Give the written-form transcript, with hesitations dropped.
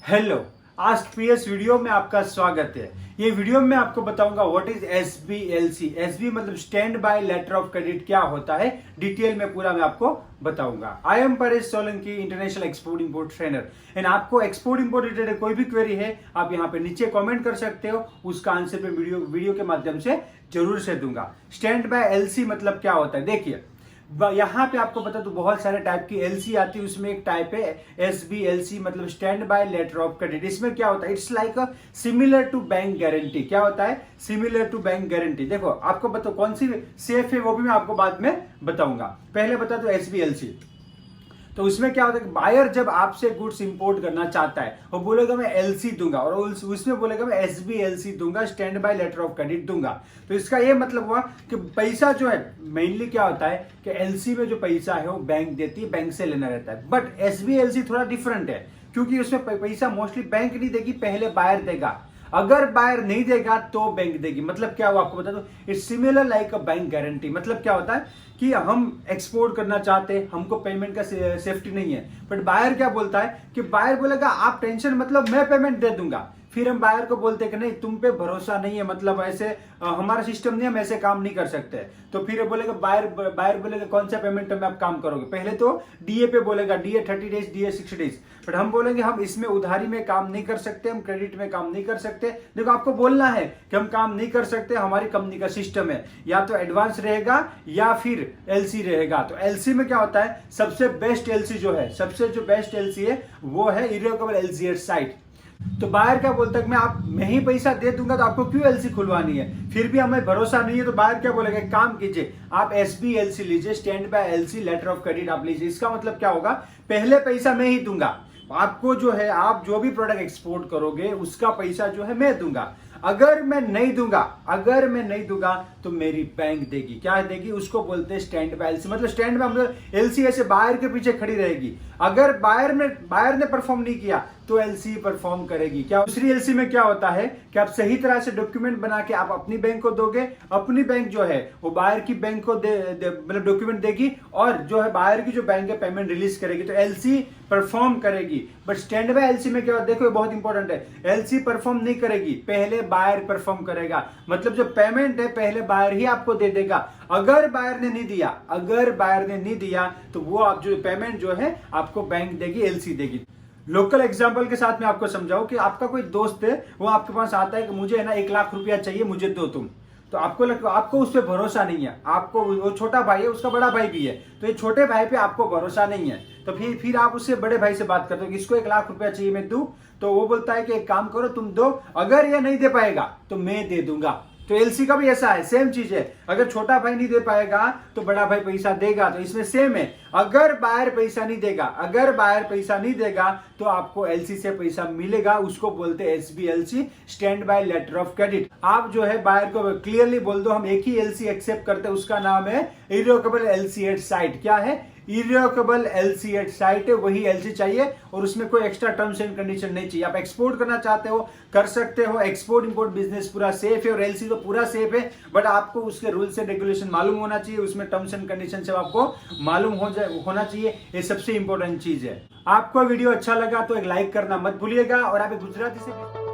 Hello, आज previous video में आपका स्वागत है। ये वीडियो में आपको बताऊंगा व्हाट इज एसबीएलसी। एसबी मतलब stand by letter of credit क्या होता है, डिटेल में पूरा मैं आपको बताऊंगा। I am Paresh, Solanki international export import trainer. And आपको एक्सपोर्ट इंपोर्ट रिलेटेड कोई भी क्वेरी है, आप यहाँ पे नीचे कमेंट कर सकते हो, उसका आंसर पे वीडियो के माध्यम से जरूर से दूंगा। स्टैंड बाय एलसी मतलब क्या होता है, देखिए यहाँ पे आपको बता दूं बहुत सारे टाइप की एलसी आती है, उसमें एक टाइप है एसबीएलसी मतलब stand by letter of credit. इसमें क्या होता है, it's like similar to bank guarantee. क्या होता है, सिमिलर टू बैंक गारंटी। देखो आपको बताओ कौन सी सेफ है वो भी मैं आपको बाद में बताऊंगा। पहले बता दो एसबीएलसी। तो उसमें क्या होता है, बायर जब आपसे गुड्स इंपोर्ट करना चाहता है वो बोलेगा मैं एलसी दूंगा, और उसमें बोलेगा मैं एसबीएलसी दूंगा, stand by letter of credit दूंगा। तो इसका ये मतलब हुआ कि पैसा जो है मेनली क्या होता है कि एलसी में जो पैसा है वो बैंक देती है, बैंक से लेना रहता है। बट एसबीएलसी थोड़ा डिफरेंट है, क्योंकि उसमें पैसा मोस्टली बैंक नहीं देगी, पहले बायर देगा। अगर बायर नहीं देगा तो बैंक देगी। मतलब क्या हुआ आपको बता दो, it's similar like a bank guarantee. मतलब क्या होता है कि हम एक्सपोर्ट करना चाहते हैं, हमको पेमेंट का सेफ्टी नहीं है, बट बायर क्या बोलता है कि बायर बोलेगा आप टेंशन मतलब मैं पेमेंट दे दूंगा। फिर हम बायर को बोलते हैं कि नहीं तुम पे भरोसा नहीं है, मतलब ऐसे हमारा सिस्टम नहीं, हम ऐसे काम नहीं कर सकते। तो फिर बोलेगा बायर बोलेगा कौन सा पेमेंट में आप काम करोगे। पहले तो डीए पे बोलेगा, DA 30 days, DA 60 days. But हम बोलेंगे हम इसमें उधारी में काम नहीं कर सकते, हम क्रेडिट में काम नहीं कर सकते। देखो आपको बोलना है कि हम काम नहीं कर सकते, हमारी कंपनी का सिस्टम है, या तो एडवांस रहेगा या फिर एलसी रहेगा। तो एलसी में क्या होता है, सबसे बेस्ट एलसी जो है, सबसे जो बेस्ट एलसी है वो है इर्रेवोकेबल एलसी एट साइट। तो बायर क्या बोलता है मैं ही पैसा दे दूंगा, तो आपको क्यों एलसी खुलवानी है। फिर भी हमें भरोसा नहीं है, तो बायर क्या बोलेगा, एक काम कीजिए आप एसबीएलसी लीजिए, stand by LC letter of credit आप लीजिए। इसका मतलब क्या होगा, पहले पैसा मैं ही दूंगा, आपको जो है आप जो भी प्रोडक्ट एक्सपोर्ट करोगे उसका पैसा जो है मैं दूंगा। अगर मैं नहीं दूंगा तो मेरी बैंक देगी। क्या देगी, उसको बोलते हैं स्टैंड बाय एलसी। मतलब स्टैंड बाय मतलब एलसी ऐसे बायर के पीछे खड़ी रहेगी। अगर बायर ने परफॉर्म नहीं किया तो एलसी परफॉर्म करेगी। क्या दूसरी एलसी में क्या होता है कि आप सही तरह से डॉक्यूमेंट बना के आप अपनी बैंक को दोगे, अपनी बैंक जो है वो बायर की बैंक को मतलब डॉक्यूमेंट देगी, और जो है बायर की जो बैंक है पेमेंट रिलीज करेगी, तो एलसी परफॉर्म करेगी। बट स्टैंड बाय एलसी में क्या होता है, देखो ये बहुत इंपॉर्टेंट है, एलसी परफॉर्म नहीं करेगी, पहले बायर परफॉर्म करेगा। मतलब जो पेमेंट है पहले बायर ही आपको दे देगा। अगर बायर ने नहीं दिया तो वो आप जो पेमेंट जो है आपको बैंक देगी, एलसी देगी। लोकल एग्जांपल के साथ में आपको समझाऊं कि आपका कोई दोस्त है, वो आपके पास आता है कि मुझे है ना 1 लाख रुपया चाहिए, मुझे दो तुम। तो आपको उस पर भरोसा नहीं है, आपको वो छोटा भाई है, उसका बड़ा भाई भी है, तो ये छोटे भाई पे आपको भरोसा नहीं है। तो फिर आप उससे बड़े भाई से बात करते हो कि इसको 1 लाख रुपया चाहिए मैं दूं, तो वो बोलता है कि एक काम करो तुम दो, अगर ये नहीं दे पाएगा तो मैं दे दूंगा। तो एलसी का भी ऐसा है, सेम चीज है। अगर छोटा भाई नहीं दे पाएगा तो बड़ा भाई पैसा देगा, तो इसमें सेम है। अगर बायर पैसा नहीं देगा तो आपको एलसी से पैसा मिलेगा, उसको बोलते हैं SBLC, stand by letter of credit. आप जो है बायर को क्लियरली बोल दो हम एक ही एलसी एक्सेप्ट करते हैं, उसका नाम है इर्रेवोकेबल एलसी एट साइट। क्या है, इर्रेवोकेबल एलसी एट साइट है, वही एलसी चाहिए, और उसमें कोई एक्स्ट्रा टर्म्स एंड कंडीशन नहीं चाहिए। आप एक्सपोर्ट करना चाहते हो कर सकते हो, एक्सपोर्ट इंपोर्ट बिजनेस पूरा सेफ है, और एलसी तो पूरा सेफ है, बट आपको उसके रूल्स एंड रेगुलेशन मालूम होना चाहिए, उसमें टर्म्स एंड कंडीशन से आपको मालूम होना चाहिए। ये सबसे इंपॉर्टेंट चीज है। आपको वीडियो अच्छा लगा तो एक लाइक करना मत भूलिएगा, और आप गुजराती से